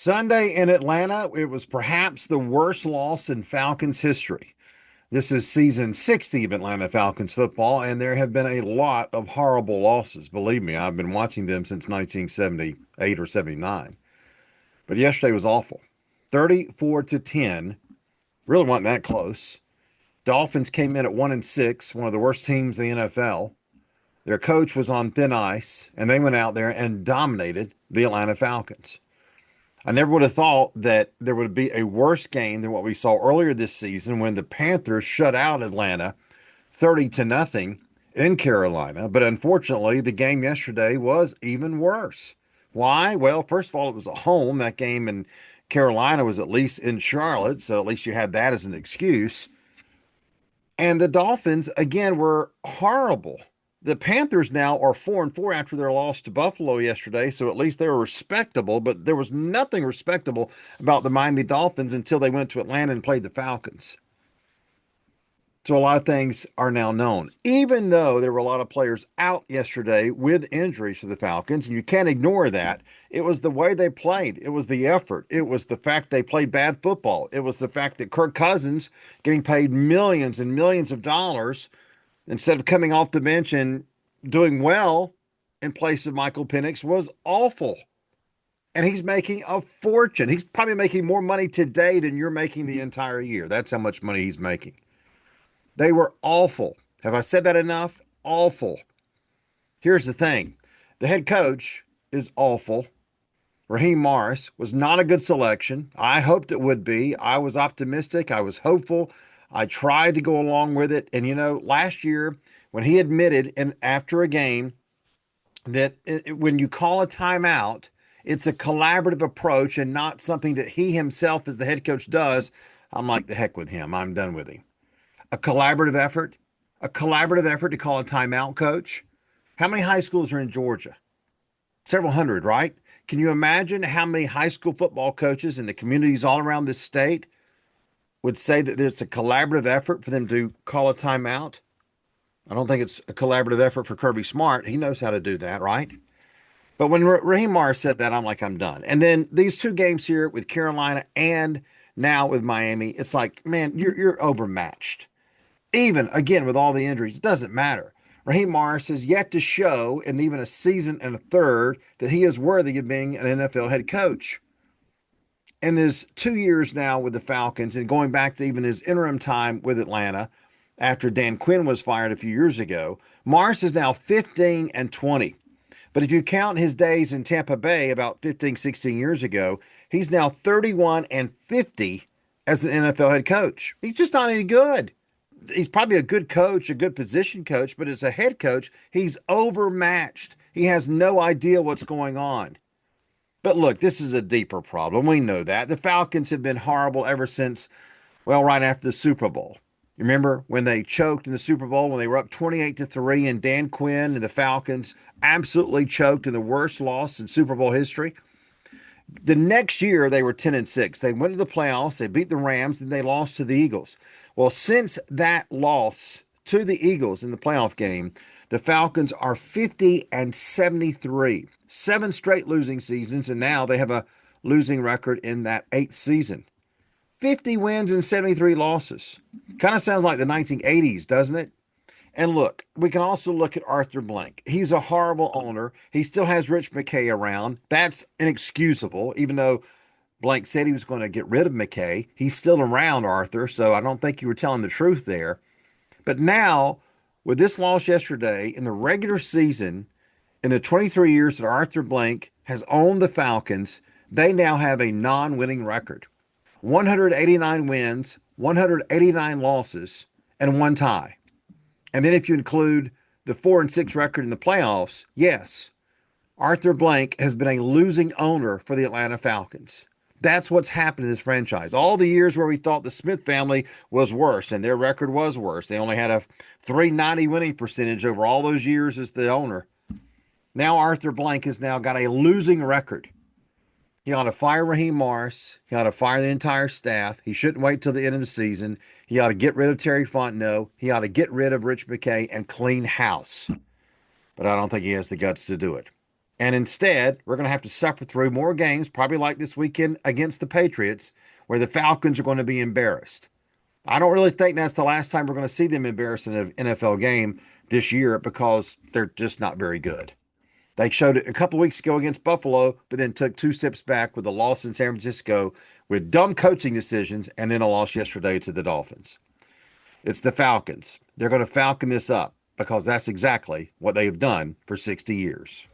Sunday in Atlanta, it was perhaps the worst loss in Falcons history. This is season 60 of Atlanta Falcons football, and there have been a lot of horrible losses. Believe me, I've been watching them since 1978 or 79. But yesterday was awful. 34 to 10, really wasn't that close. Dolphins came in at 1-6, one of the worst teams in the NFL. Their coach was on thin ice, and they went out there and dominated the Atlanta Falcons. I never would have thought that there would be a worse game than what we saw earlier this season when the Panthers shut out Atlanta 30 to nothing in Carolina. But unfortunately, the game yesterday was even worse. Why? Well, first of all, it was at home. That game in Carolina was at least in Charlotte, so at least you had that as an excuse. And the Dolphins, again, were horrible. The Panthers now are 4-4 after their loss to Buffalo yesterday, so at least they were respectable, but there was nothing respectable about the Miami Dolphins until they went to Atlanta and played the Falcons. So a lot of things are now known. Even though there were a lot of players out yesterday with injuries for the Falcons, and you can't ignore that, it was the way they played. It was the effort. It was the fact they played bad football. It was the fact that Kirk Cousins getting paid millions and millions of dollars instead of coming off the bench and doing well in place of Michael Penix was awful. And he's making a fortune. He's probably making more money today than you're making the entire year. That's how much money he's making. They were awful. Have I said that enough? Awful. Here's the thing. The head coach is awful. Raheem Morris was not a good selection. I hoped it would be. I was optimistic. I was hopeful. I tried to go along with it. And, last year when he admitted after a game that when you call a timeout, it's a collaborative approach and not something that he himself as the head coach does, I'm like, the heck with him. I'm done with him. A collaborative effort, to call a timeout, coach. How many high schools are in Georgia? Several hundred, right? Can you imagine how many high school football coaches in the communities all around this state would say that it's a collaborative effort for them to call a timeout? I don't think it's a collaborative effort for Kirby Smart. He knows how to do that, right? But when Raheem Morris said that, I'm like, I'm done. And then these two games here with Carolina and now with Miami, it's like, man, you're overmatched. Even again with all the injuries, it doesn't matter. Raheem Morris has yet to show in even a season and a third that he is worthy of being an NFL head coach. In his 2 years now with the Falcons and going back to even his interim time with Atlanta after Dan Quinn was fired a few years ago, Morris is now 15-20. But if you count his days in Tampa Bay about 15, 16 years ago, he's now 31-50 as an NFL head coach. He's just not any good. He's probably a good coach, a good position coach, but as a head coach, he's overmatched. He has no idea what's going on. But look, this is a deeper problem. We know that. The Falcons have been horrible ever since, well, right after the Super Bowl. Remember when they choked in the Super Bowl when they were up 28-3 and Dan Quinn and the Falcons absolutely choked in the worst loss in Super Bowl history? The next year they were 10-6. They went to the playoffs, they beat the Rams, and they lost to the Eagles. Well, since that loss to the Eagles in the playoff game, the Falcons are 50-73. 7 straight losing seasons, and now they have a losing record in that 8th season. 50 wins and 73 losses. Kind of sounds like the 1980s, doesn't it? And look, we can also look at Arthur Blank. He's a horrible owner. He still has Rich McKay around. That's inexcusable, even though Blank said he was going to get rid of McKay. He's still around, Arthur, so I don't think you were telling the truth there. But now, with this loss yesterday in the regular season, in the 23 years that Arthur Blank has owned the Falcons, they now have a non-winning record. 189 wins, 189 losses, and 1 tie. And then if you include the 4-6 record in the playoffs, yes, Arthur Blank has been a losing owner for the Atlanta Falcons. That's what's happened to this franchise. All the years where we thought the Smith family was worse and their record was worse. They only had a 390 winning percentage over all those years as the owner. Now Arthur Blank has now got a losing record. He ought to fire Raheem Morris. He ought to fire the entire staff. He shouldn't wait till the end of the season. He ought to get rid of Terry Fontenot. He ought to get rid of Rich McKay and clean house. But I don't think he has the guts to do it. And instead, we're going to have to suffer through more games, probably like this weekend against the Patriots, where the Falcons are going to be embarrassed. I don't really think that's the last time we're going to see them embarrassed in an NFL game this year because they're just not very good. They showed it a couple weeks ago against Buffalo, but then took two steps back with a loss in San Francisco with dumb coaching decisions and then a loss yesterday to the Dolphins. It's the Falcons. They're going to falcon this up because that's exactly what they have done for 60 years.